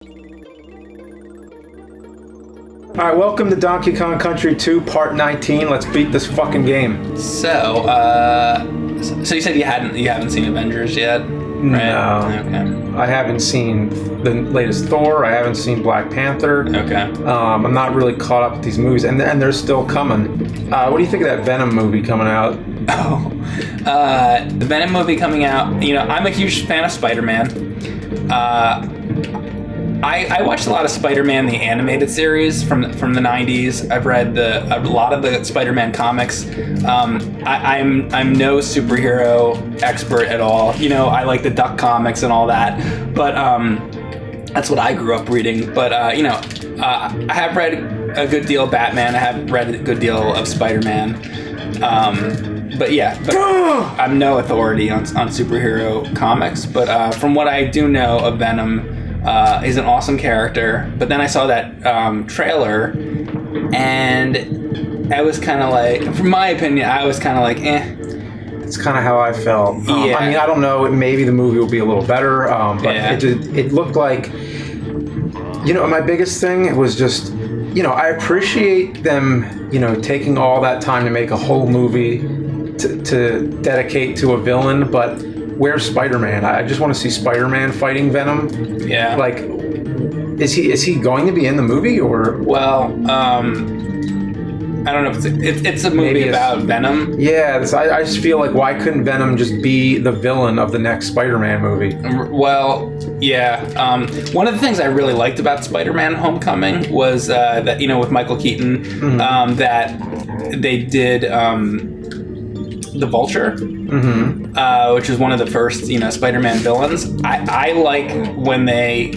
All right, welcome to Donkey Kong Country 2, Part 19. Let's beat this fucking game. So you said you haven't seen Avengers yet, right? No. Okay. I haven't seen the latest Thor. I haven't seen Black Panther. Okay. I'm not really caught up with these movies, and they're still coming. What do you think of that Venom movie coming out? Oh, the Venom movie coming out. You know, I'm a huge fan of Spider-Man. I watched a lot of Spider-Man the animated series from the 90s. I've read a lot of the Spider-Man comics. I'm no superhero expert at all. You know, I like the Duck comics and all that, but that's what I grew up reading. But I have read a good deal of Batman. I have read a good deal of Spider-Man. But I'm no authority on superhero comics. But from what I do know of Venom. He's an awesome character, but then I saw that trailer, and I was kind of like, from my opinion, I was kind of like, eh. It's kind of how I felt. Yeah. I mean, I don't know. Maybe the movie will be a little better, but it looked like, my biggest thing was just, I appreciate them, taking all that time to make a whole movie to dedicate to a villain, but where's Spider-Man? I just want to see Spider-Man fighting Venom. Yeah. Like, is he going to be in the movie or? Well, I don't know. It's a movie about Venom. Yeah. I just feel like, why couldn't Venom just be the villain of the next Spider-Man movie? Well, yeah. One of the things I really liked about Spider-Man: Homecoming was that with Michael Keaton, Mm-hmm. that they did. The Vulture, which is one of the first, Spider-Man villains. I like when they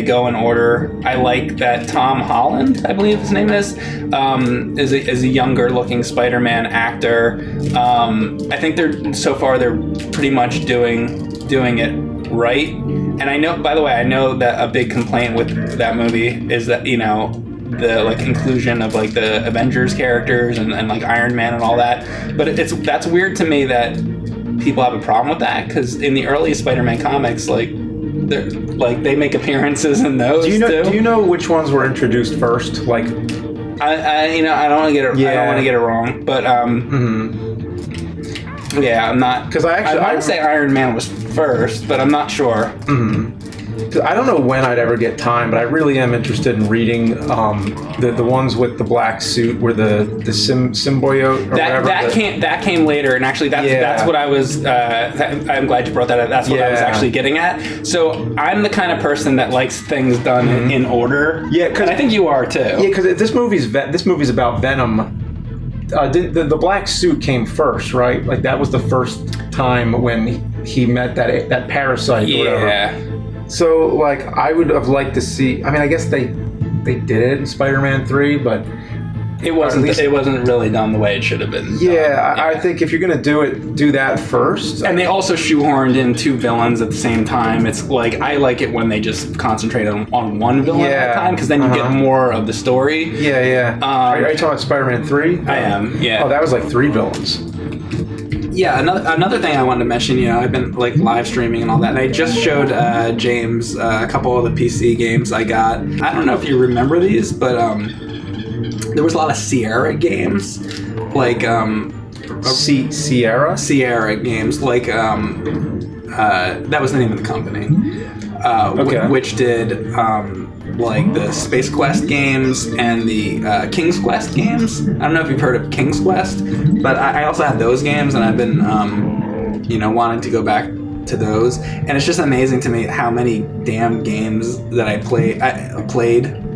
go in order. I like that Tom Holland, I believe his name is a younger looking Spider-Man actor. I think they're pretty much doing it right. And I know, by the way, that a big complaint with that movie is that, the inclusion of the Avengers characters and Iron Man and all that, but that's weird to me that people have a problem with that, because in the early Spider-Man comics, they make appearances in those. Do you know which ones were introduced first? I don't want to get it. Yeah. I don't want to get it wrong, but yeah, I'm not, because I want to say Iron Man was first, but I'm not sure. I don't know when I'd ever get time, but I really am interested in reading the ones with the black suit, where the symbiote or whatever. That came later, and actually that's what I was. I'm glad you brought that up. That's what I was actually getting at. So I'm the kind of person that likes things done in order. Yeah, and I think you are too. Yeah, because this movie's about Venom. The black suit came first, right? Like, that was the first time when he met that parasite or whatever. Yeah. So, I would have liked to see. I mean, I guess they did it in Spider-Man 3, but it wasn't really done the way it should have been. Yeah, I think if you're gonna do that first. And they also shoehorned in two villains at the same time. It's I like it when they just concentrate on one villain at a time, because then you get more of the story. Yeah. Are you talking about Spider-Man 3? I am. Yeah. Oh, that was 3 villains. Yeah, another thing I wanted to mention, I've been live streaming and all that, and I just showed James a couple of the PC games I got. I don't know if you remember these, but there was a lot of Sierra games, Sierra games, that was the name of the company, which did the Space Quest games and the King's Quest games. I don't know if you've heard of King's Quest, but I also have those games, and I've been, wanting to go back to those. And it's just amazing to me how many damn games that I played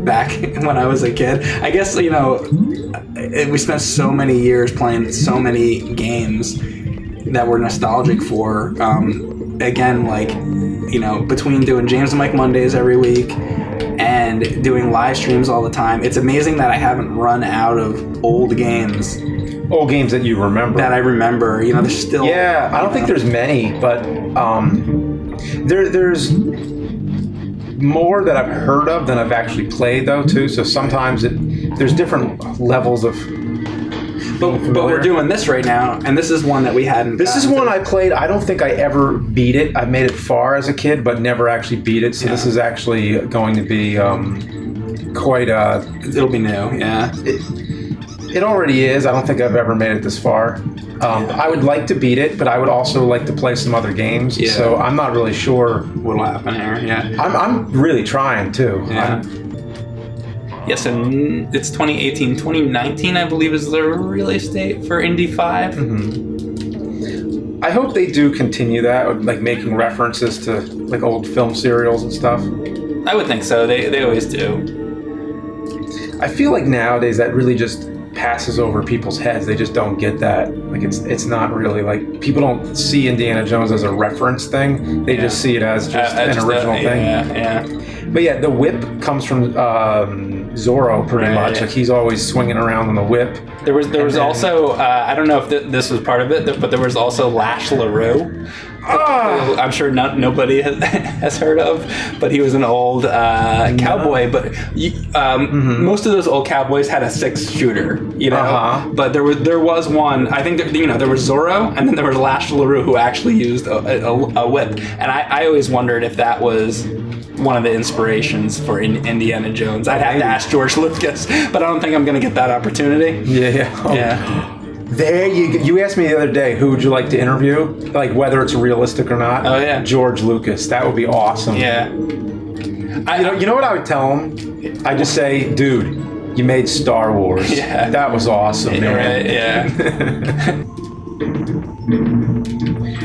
back when I was a kid. I guess, we spent so many years playing so many games that we're nostalgic for. Again, between doing James and Mike Mondays every week and doing live streams all the time, it's amazing that I haven't run out of old games. Old games that you remember. That I remember. There's still... Yeah, I don't think there's many, but there's more that I've heard of than I've actually played, though, too. So sometimes there's different levels of... But we're doing this right now, and this is one that we hadn't. This is one I played. I don't think I ever beat it. I made it far as a kid, but never actually beat it. So this is actually going to be quite. It'll be new. Yeah. It already is. I don't think I've ever made it this far. I would like to beat it, but I would also like to play some other games. Yeah. So I'm not really sure what'll happen here. Yeah. I'm really trying too. Yeah. Yes, and it's 2018. 2019, I believe, is the release date for Indy 5. Mm-hmm. I hope they do continue that, like making references to like old film serials and stuff. I would think so. They always do. I feel like nowadays that really just passes over people's heads. They just don't get that. Like it's not really like people don't see Indiana Jones as a reference thing. They just see it as just an original thing. Yeah. But yeah, the whip comes from Zorro pretty much. Like he's always swinging around on the whip. There was also I don't know if this was part of it, but there was also Lash LaRue. I'm sure nobody has heard of, but he was an old cowboy. But most of those old cowboys had a 6-shooter, you know. But there was one. I think there was Zorro, and then there was Lash LaRue who actually used a whip. And I always wondered if that was one of the inspirations for Indiana Jones. I'd have to ask George Lucas, but I don't think I'm going to get that opportunity. Yeah. There you asked me the other day, who would you like to interview? Like whether it's realistic or not. Oh yeah. George Lucas. That would be awesome. Yeah. You know what I would tell him? I'd just say, dude, you made Star Wars. Yeah. That was awesome, man. Right, yeah.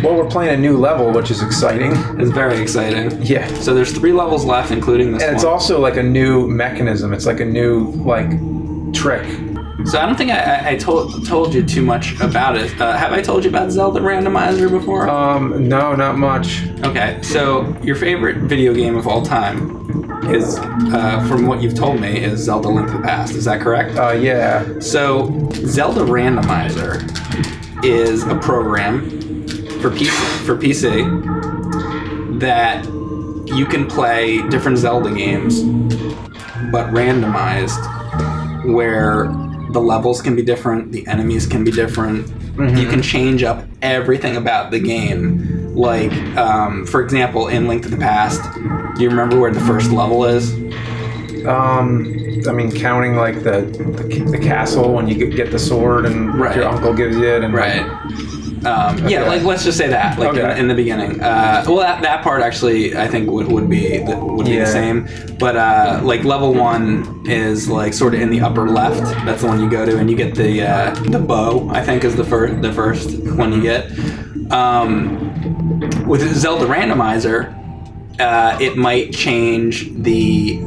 Well, we're playing a new level, which is exciting. It's very exciting. Yeah. So there's 3 levels left, including this one. And it's also like a new mechanism. It's like a new trick. So I don't think I told you too much about it. Have I told you about Zelda Randomizer before? No, not much. Okay, so your favorite video game of all time is, from what you've told me, is Zelda Link to the Past. Is that correct? Yeah. So Zelda Randomizer is a program for PC that you can play different Zelda games, but randomized, where the levels can be different, the enemies can be different. Mm-hmm. You can change up everything about the game. Like, for example, in Link to the Past, do you remember where the first level is? I mean, counting like the castle when you get the sword and your uncle gives you it. And Yeah, like let's just say that, like in the beginning. Well, that part actually I think would be the same. But like level 1 is like sort of in the upper left. That's the one you go to, and you get the bow. I think is the first one you get. With Zelda Randomizer, it might change the.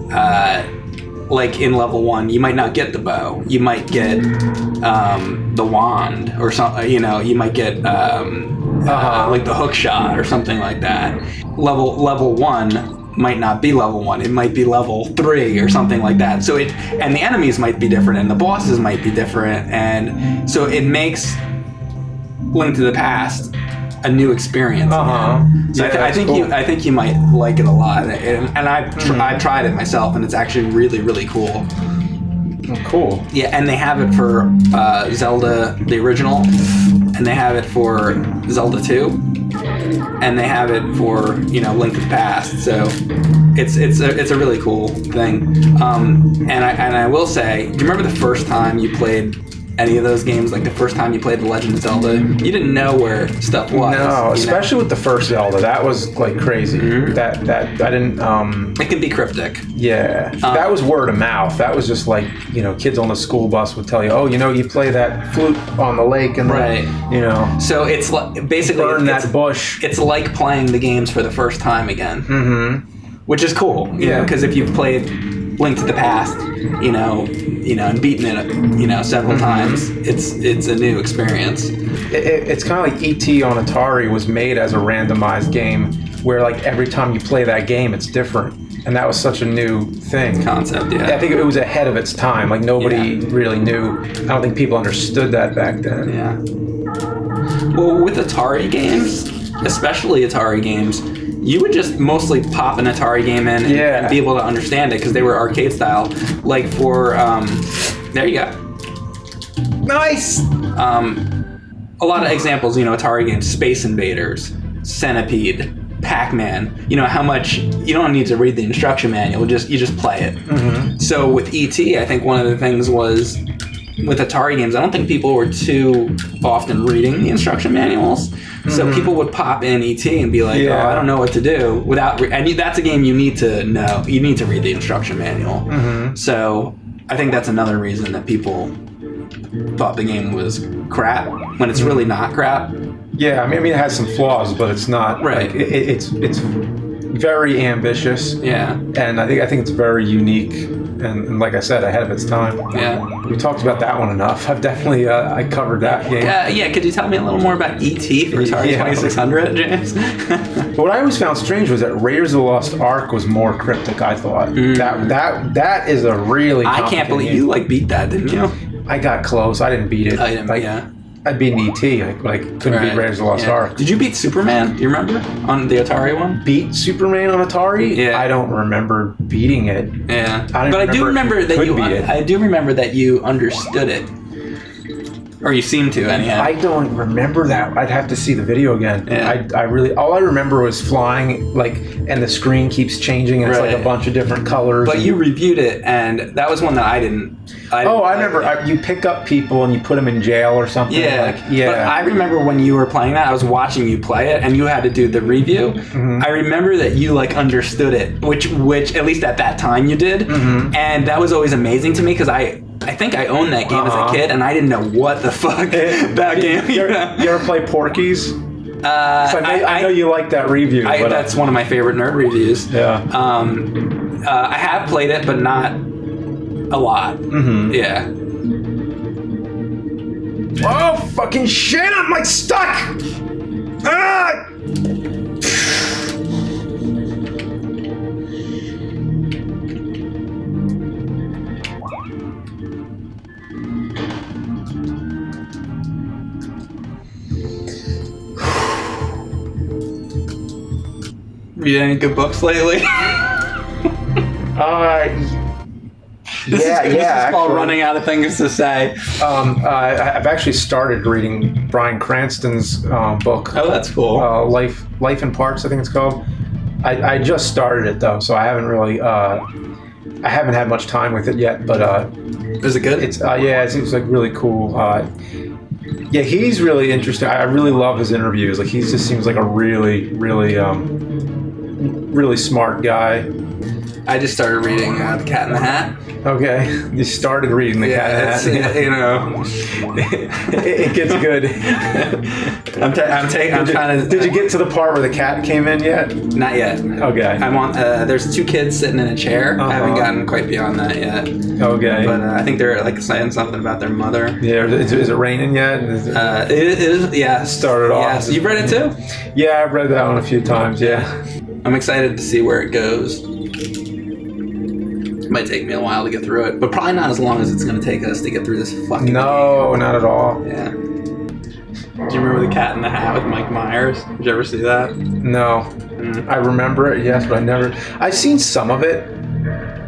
Like in level 1, you might not get the bow. You might get the wand or something. You know, you might get like the hook shot or something like that. Level 1 might not be level 1. It might be level 3 or something like that. So and the enemies might be different, and the bosses might be different, and so it makes Link to the Past a new experience. So I think you might like it a lot, and I've tried it myself, and it's actually really, really cool. Oh, cool. Yeah, and they have it for Zelda the original, and they have it for Zelda 2, and they have it for Link to the Past. So it's a really cool thing. And I will say, do you remember the first time you played any of those games? Like the first time you played The Legend of Zelda, you didn't know where stuff was. No, especially with the first Zelda, that was like crazy. Mm-hmm. That I didn't. It can be cryptic. Yeah, that was word of mouth. That was just like kids on the school bus would tell you, oh, you play that flute on the lake, and So it's like basically burn that bush. It's like playing the games for the first time again. Mm-hmm. Which is cool. Because if you've played Link to the Past, and beaten it, several times, it's a new experience. It's kind of like E.T. on Atari was made as a randomized game, where like every time you play that game, it's different, and that was such a new concept. Yeah, I think it was ahead of its time. Like nobody really knew. I don't think people understood that back then. Yeah. Well, with Atari games, especially Atari games, you would just mostly pop an Atari game in and be able to understand it because they were arcade style. Like for, there you go. Nice. A lot of examples, Atari games, Space Invaders, Centipede, Pac-Man. How much you don't need to read the instruction manual, you just play it. Mm-hmm. So with E.T., I think one of the things was with Atari games, I don't think people were too often reading the instruction manuals. Mm-hmm. So people would pop in E.T. and be like, oh, I don't know what to do. And that's a game you need to know. You need to read the instruction manual. Mm-hmm. So I think that's another reason that people thought the game was crap when it's really not crap. Yeah, I mean it has some flaws, but it's not right. Like, it's very ambitious. Yeah, and I think it's very unique, and like I said, ahead of its time. Yeah, we talked about that one enough. I've definitely I covered that game. Yeah, could you tell me a little more about E.T. for Atari 2600, James? But what I always found strange was that Raiders of the Lost Ark was more cryptic. I thought that is a really I can't believe game. You beat that, didn't you? I got close. I didn't beat it. I beat an E.T. but I couldn't beat Raiders of the Lost Ark. Did you beat Superman? Do you remember on the Atari one? Beat Superman on Atari? Yeah. I don't remember beating it. Yeah. I do remember that you understood it. Or you seem to, anyhow. I don't remember that. I'd have to see the video again. Yeah. All I remember was flying, and the screen keeps changing, and it's like a bunch of different colors. But you reviewed it, and that was one that I didn't. I remember. You pick up people and you put them in jail or something. Yeah. But I remember when you were playing that, I was watching you play it, and you had to do the review. Mm-hmm. I remember that you understood it, which at least at that time you did, and that was always amazing to me because I think I owned that game as a kid, and I didn't know what the fuck that game. You ever play Porky's? I know you like that review. That's one of my favorite nerd reviews. Yeah. I have played it, but not a lot. Mm-hmm. Yeah. Oh, fucking shit! I'm stuck! Ah! Read any good books lately? This is called running out of things to say. I've actually started reading Bryan Cranston's book. Oh, that's cool. Life in Parts, I think it's called. I just started it though, so I haven't really. I haven't had much time with it yet, but is it good? It's it seems really cool. Yeah, he's really interesting. I really love his interviews. He just seems like a really, really, really smart guy. I just started reading The Cat in the Hat. Okay, you started reading The Cat in the Hat. It gets good. I'm trying to. Did you get to the part where the cat came in yet? Not yet. Okay. I'm on. There's two kids sitting in a chair. I haven't gotten quite beyond that yet. Okay. But I think they're saying something about their mother. Yeah. Is it raining yet? It is. Yeah. Started off. Yes. You read it too? Yeah, I've read that one a few times. Yeah. I'm excited to see where it goes. It might take me a while to get through it, but probably not as long as it's going to take us to get through this fucking game. Not at all. Yeah. Do you remember The Cat in the Hat with Mike Myers? Did you ever see that? No. I remember it, yes, but I've seen some of it.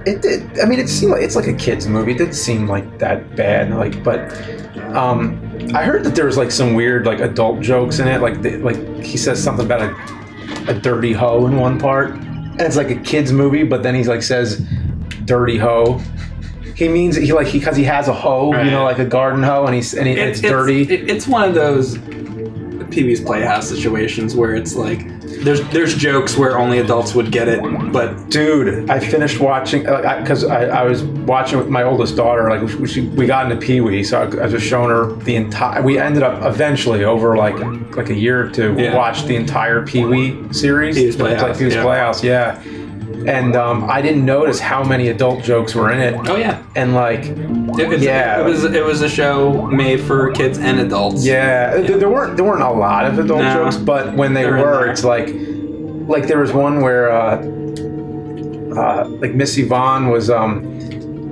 It seemed like it's like a kid's movie. It didn't seem like that bad. But I heard that there was some weird adult jokes in it. He says something about a dirty hoe in one part, and it's like a kid's movie, but then he's says dirty hoe. He means because he has a hoe, right. Like a garden hoe, and it's dirty. It's one of those Pee-wee's Playhouse situations where it's there's jokes where only adults would get it, but dude, I finished watching because I was watching with my oldest daughter. We got into Pee-wee, so I was just showing her the entire. We ended up eventually over like a year or two watched the entire Pee-wee series. Pee-wee's Playhouse, Playhouse, yeah. And I didn't notice how many adult jokes were in it. Oh yeah, and it was a show made for kids and adults. Yeah. There weren't a lot of adult jokes, but when they were, it's like there was one where Missy Vaughn was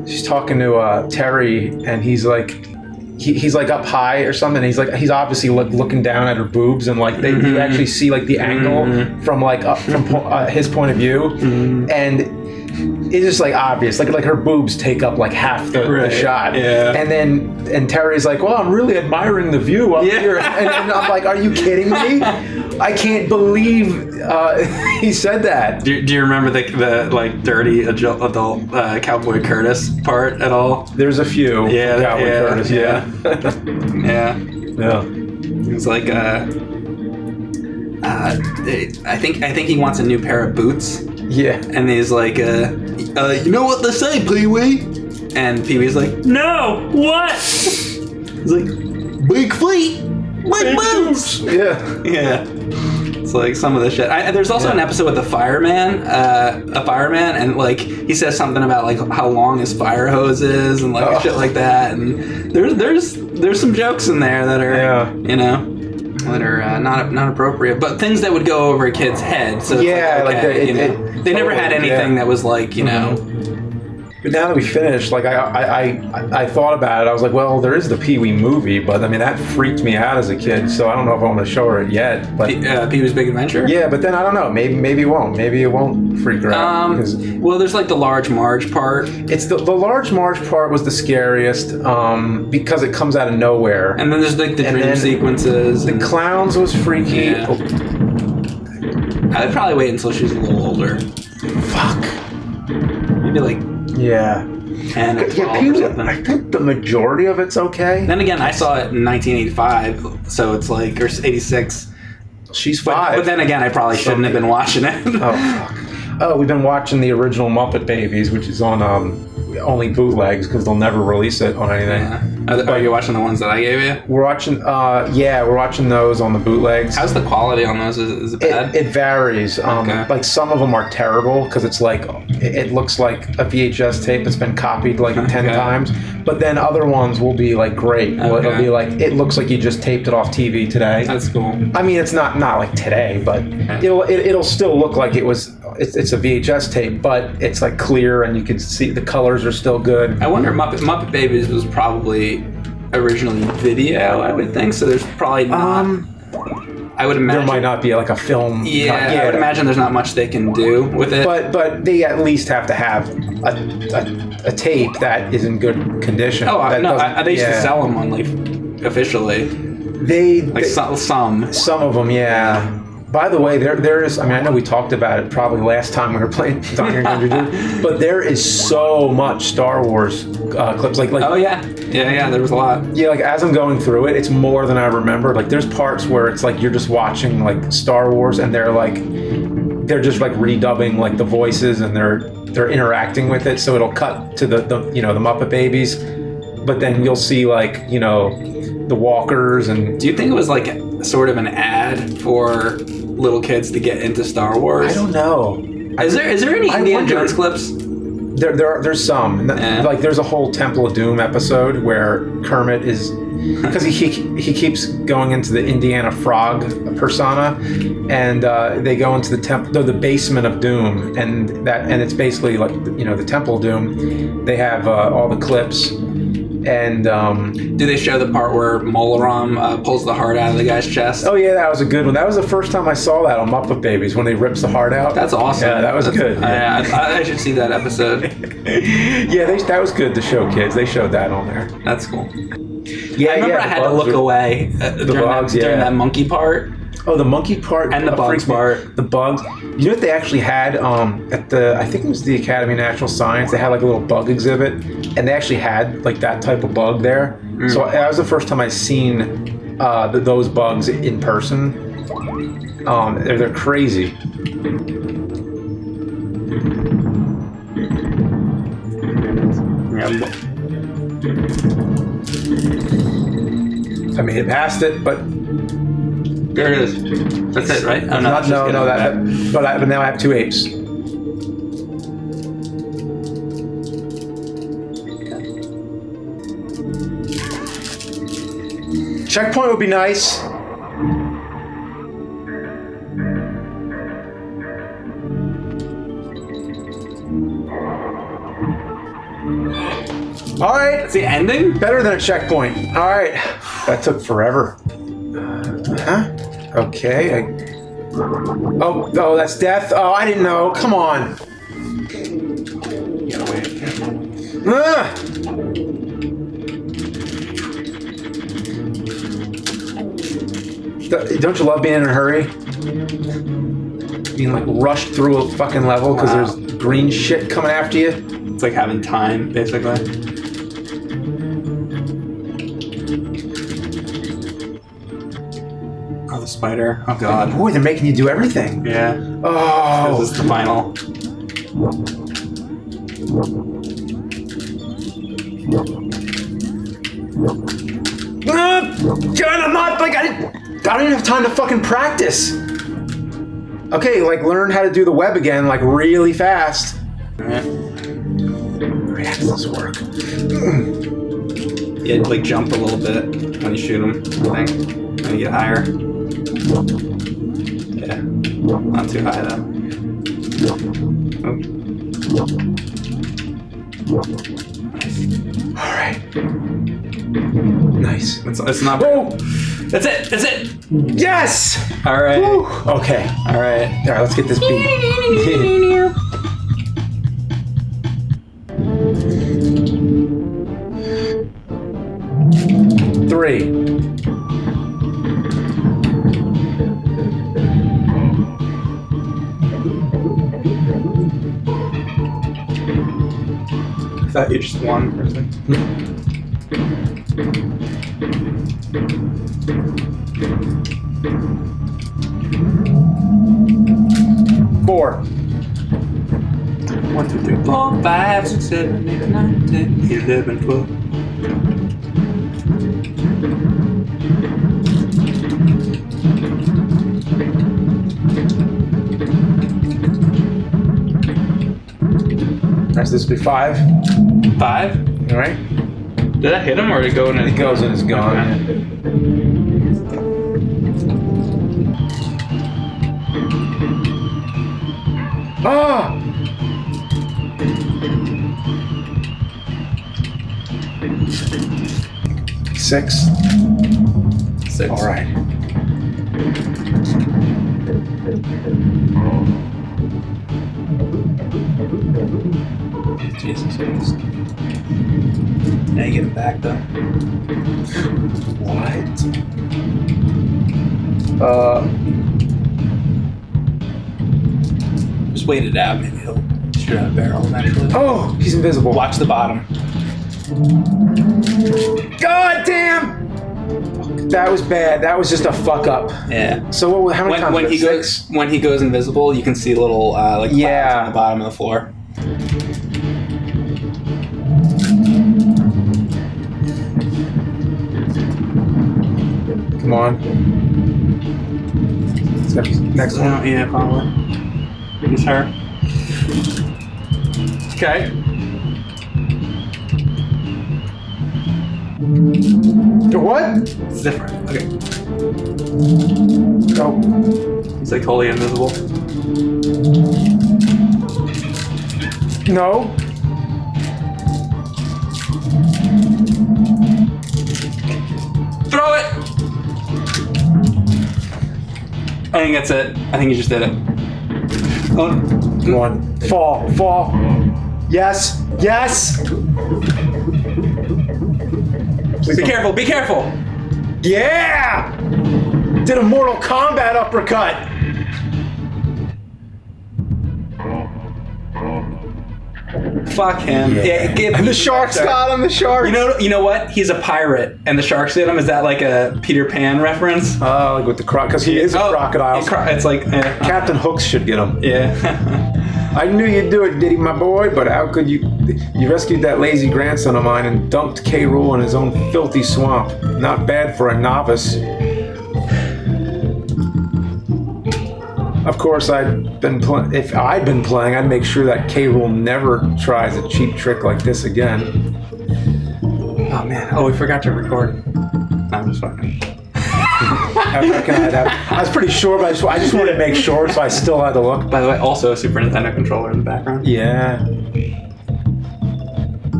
she's talking to Terry, and he's he's up high or something. He's obviously looking down at her boobs, and you actually see the angle from up from his point of view, and it's just like obvious. Like her boobs take up like half the shot. Yeah. And Terry's like, well, I'm really admiring the view up here. And I'm like, are you kidding me? I can't believe he said that. Do you remember the like dirty adult Cowboy Curtis part at all? There's a few. Yeah, Cowboy Curtis. Yeah. Yeah. Yeah. It's like I think he wants a new pair of boots. Yeah. And he's like, you know what they say, Pee-wee? And Pee-wee's like, no, what? He's like, big feet, big boots. Yeah. Yeah. It's like some of the shit. There's also an episode with a fireman, and like he says something about like how long his fire hose is and like shit like that. And there's some jokes in there that are you know, that are not appropriate, but things that would go over a kid's head. So it's they never had anything that was like, you know. But now that we finished, like I thought about it. I was like, well, there is the Pee-wee movie, but I mean that freaked me out as a kid. So I don't know if I want to show her it yet. But Pee-wee's Big Adventure. Yeah, but then I don't know. Maybe it won't. Maybe it won't freak her out. Well, there's like the Large Marge part. It's the Large Marge part was the scariest because it comes out of nowhere. And then there's like the dream sequences. The clowns was freaky. Yeah. I'd probably wait until she's a little older. Fuck. Maybe like. Yeah. 10 or 12 or something. I think the majority of it's okay. Then again, I saw it in 1985, so it's like, or 86. She's 5. But then again, I probably shouldn't have been watching it. Oh, fuck. Oh, we've been watching the original Muppet Babies, which is on only bootlegs because they'll never release it on anything. Yeah. Are you watching the ones that I gave you? We're watching, we're watching those on the bootlegs. How's the quality on those? Is it bad? It varies. Okay. Like some of them are terrible because it's like it looks like a VHS tape that's been copied like 10 times. But then other ones will be like great. Okay. It'll be like it looks like you just taped it off TV today. That's cool. I mean, it's not like today, but it'll still look like it was. It's a VHS tape, but it's like clear and you can see the colors are still good. I wonder, Muppet Babies was probably originally video, I would think. So there's probably not. I would imagine there might not be like a film. Yeah, I would imagine there's not much they can do with it. But they at least have to have a tape that is in good condition. Oh no, they used to sell them on like officially. Some of them, yeah. By the way, there is. I mean, I know we talked about it probably last time we were playing Donkey Kong Country, but there is so much Star Wars clips. Like oh yeah, there was a lot. Yeah, like as I'm going through it, it's more than I remember. Like there's parts where it's like you're just watching like Star Wars, and they're just like redubbing like the voices, and they're interacting with it. So it'll cut to the Muppet Babies, but then you'll see like the walkers. And do you think it was like sort of an ad for little kids to get into Star Wars? I don't know. Is there any Indiana Jones clips? There's some. Like there's a whole Temple of Doom episode where Kermit is because he keeps going into the Indiana Frog persona, and they go into the basement of Doom, and it's basically like the Temple of Doom. They have all the clips. And do they show the part where Molaram pulls the heart out of the guy's chest? Oh yeah, that was a good one. That was the first time I saw that on Muppet Babies when they rips the heart out. That's awesome. Yeah, that was good. Yeah. I should see that episode. Yeah, that was good to show kids. They showed that on there. That's cool. Yeah, I remember I had to look away during that monkey part. Oh, the monkey part and the bugs part. The bugs. You know what they actually had at I think it was the Academy of Natural Science. They had like a little bug exhibit, and they actually had like that type of bug there. So that was the first time I seen those bugs in person. They're crazy. I made it past it, but. There it is. That's it, right? Oh, but now I have 2 apes. Checkpoint would be nice. All right. That's the ending? Better than a checkpoint. All right. That took forever. Huh? Okay. Oh, that's death. Oh, I didn't know. Come on. Ah! Don't you love being in a hurry? Being like rushed through a fucking level because there's green shit coming after you? It's like having time, basically. Oh, the spider. Oh, God. Boy, they're making you do everything. Yeah. Oh. This is the final. John, I'm not like I don't even have time to fucking practice. Okay, like learn how to do the web again, like really fast. Alright. How does this work? Yeah, like jump a little bit when you shoot them, I think. When you get higher. Yeah. Not too high though. Oh. Alright. Nice. It's not. Oh! That's it! That's it! Yes! Alright. Okay. Alright. Alright, let's get this beat. 3. I thought you just won or something. 4. 1, 2, 3, 4, 5, 6, 7, 8, 9, 10, 11, 12. Alright, so this will be 5. 5? Alright. Did that hit him or did it go in? It goes and it's gone. Ah! 6. 6. All right. Jesus Christ. Now you get him back though. What? Just wait it out. Maybe he'll shoot out a barrel eventually. Oh, he's invisible. Watch the bottom. God damn! That was bad. That was just a fuck up. Yeah. So how many times? When he 6? goes when he goes invisible, you can see little like clouds on the bottom of the floor. Come on. Next one. Yeah, probably. It's her. Okay. What? It's different. Okay. Oh. He's like totally invisible. No. Throw it! I think that's it. I think you just did it. Oh. Come on. Fall. Fall. Yes. Yes. Be careful. Be careful. Yeah! Did a Mortal Kombat uppercut. Fuck him. Yeah, And the sharks got him. The sharks. You know what? He's a pirate, and the sharks get him. Is that like a Peter Pan reference? Oh, like with the because he is a crocodile. It's like Captain Hooks should get him. Yeah. I knew you'd do it, Diddy, my boy, but how could you? You rescued that lazy grandson of mine and dumped K. Rool in his own filthy swamp. Not bad for a novice. Of course, if I'd been playing, I'd make sure that K. Rool never tries a cheap trick like this again. Oh man! Oh, we forgot to record. I'm just fucking. I was pretty sure, but I just wanted to make sure, so I still had to look. By the way, also a Super Nintendo controller in the background. Yeah.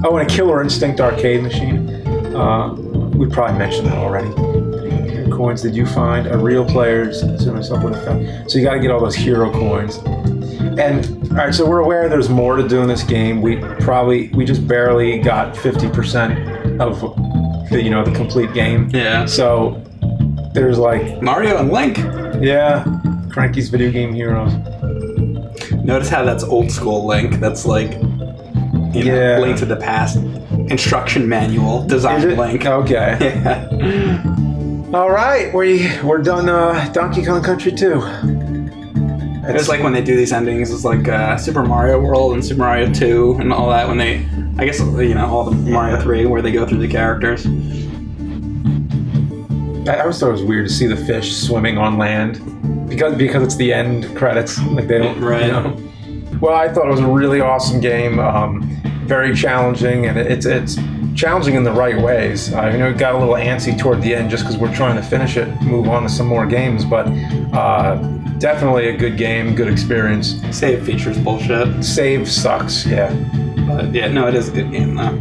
Oh, and a Killer Instinct arcade machine. We probably mentioned that already. Coins did you find? A real player's so myself would have found. So you got to get all those hero coins. And all right, so we're aware there's more to do in this game. We just barely got 50% of the complete game. Yeah. So there's like Mario and Link. Yeah, Cranky's Video Game Heroes. Notice how that's old school Link. That's like Link to the Past instruction manual design Link. Okay. Yeah. All right, we're done. Donkey Kong Country 2. It's like when they do these endings, it's like Super Mario World and Super Mario 2 and all that. When they, I guess, all the Mario 3 where they go through the characters. I always thought it was weird to see the fish swimming on land because it's the end credits. Like they don't, right. Well, I thought it was a really awesome game. Very challenging, and it's challenging in the right ways. It got a little antsy toward the end just because we're trying to finish it, move on to some more games, but definitely a good game, good experience. Save features bullshit. Save sucks, yeah. But yeah, no, it is a good game though.